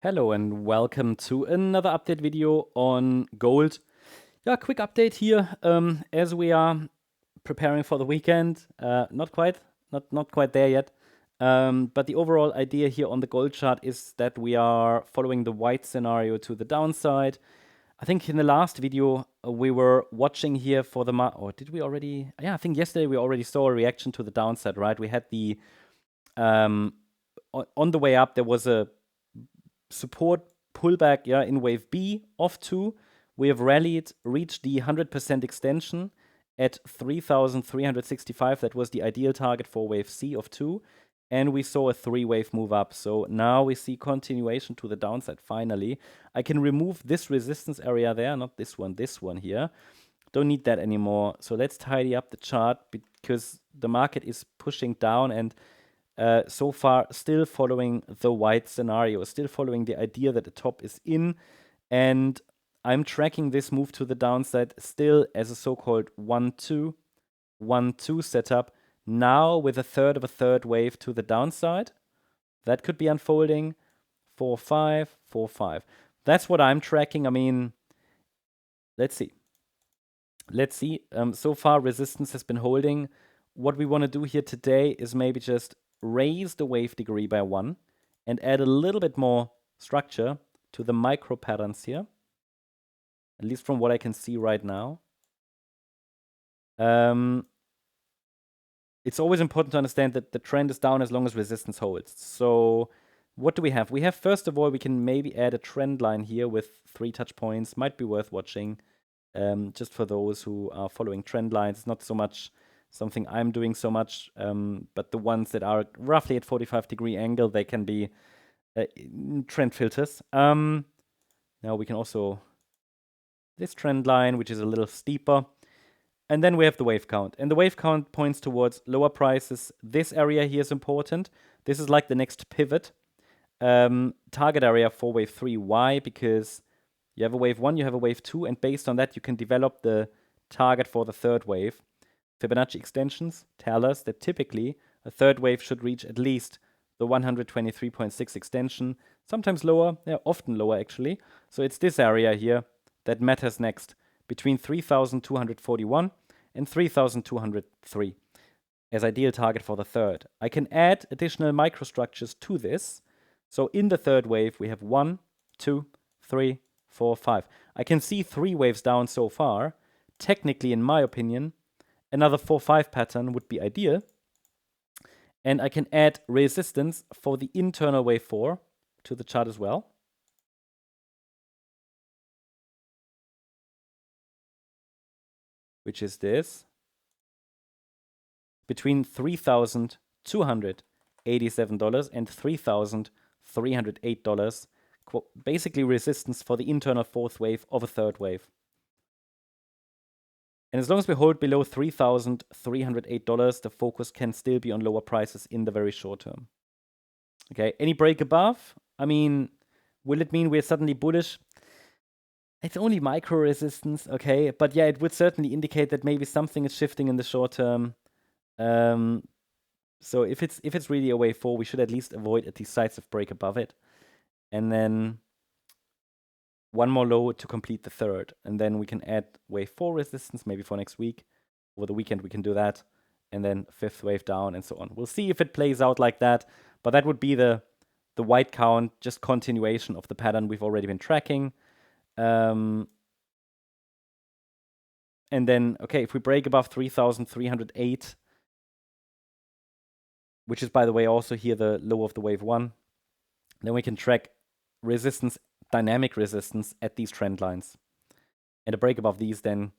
Hello and welcome to another update video on gold. Yeah, quick update here as we are preparing for the weekend. Not quite there yet. But the overall idea here on the gold chart is that we are following the white scenario to the downside. I think in the last video we were watching here for the or did we already? Yeah, I think yesterday we already saw a reaction to the downside, right? We had the on the way up there was a support pullback, yeah, in wave B of 2. We have rallied, reached the 100% extension at 3,365. That was the ideal target for wave C of 2. And we saw a 3-wave move up. So now we see continuation to the downside finally. I can remove this resistance area there, not this one here. Don't need that anymore. So let's tidy up the chart because the market is pushing down and so far still following the white scenario, still following the idea that the top is in, and I'm tracking this move to the downside still as a so-called 1-2 setup, now with a third of a third wave to the downside. That could be unfolding 4-5, 4-5. That's what I'm tracking. I mean, let's see. So far resistance has been holding. What we want to do here today is maybe just raise the wave degree by 1 and add a little bit more structure to the micro patterns here, at least from what I can see right now. It's always important to understand that the trend is down as long as resistance holds. So what do we have? We have, first of all, we can maybe add a trend line here with 3 touch points. Might be worth watching just for those who are following trend lines. It's not so much something I'm doing so much, but the ones that are roughly at 45-degree angle, they can be trend filters. Now we can also this trend line, which is a little steeper. And then we have the wave count. And the wave count points towards lower prices. This area here is important. This is like the next pivot. Target area for wave 3. Why? Because you have a wave 1, you have a wave 2, and based on that, you can develop the target for the third wave. Fibonacci extensions tell us that typically a third wave should reach at least the 123.6 extension, sometimes lower, often lower actually. So it's this area here that matters next, between 3,241 and 3,203 as ideal target for the third. I can add additional microstructures to this. So in the third wave, we have 1, 2, 3, 4, 5. I can see 3 waves down so far. Technically, in my opinion, another 4-5 pattern would be ideal. And I can add resistance for the internal wave 4 to the chart as well. Which is this. Between $3,287 and $3,308. Basically resistance for the internal fourth wave of a third wave. And as long as we hold below $3,308, the focus can still be on lower prices in the very short term. Okay, any break above? I mean, will it mean we're suddenly bullish? It's only micro resistance, okay? But yeah, it would certainly indicate that maybe something is shifting in the short term. So if it's really a wave 4, we should at least avoid a decisive break above it. And then one more low to complete the third. And then we can add wave 4 resistance, maybe for next week. Over the weekend, we can do that. And then 5th wave down and so on. We'll see if it plays out like that. But that would be the white count, just continuation of the pattern we've already been tracking. And then, okay, if we break above 3,308, which is, by the way, also here the low of the wave 1, then we can track resistance, dynamic resistance at these trend lines. And a break above these then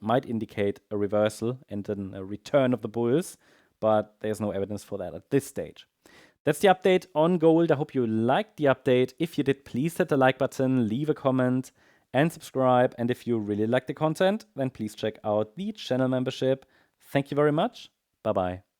might indicate a reversal and then a return of the bulls, but there's no evidence for that at this stage. That's the update on gold. I hope you liked the update. If you did, please hit the like button, leave a comment, and subscribe. And if you really like the content, then please check out the channel membership. Thank you very much. Bye-bye.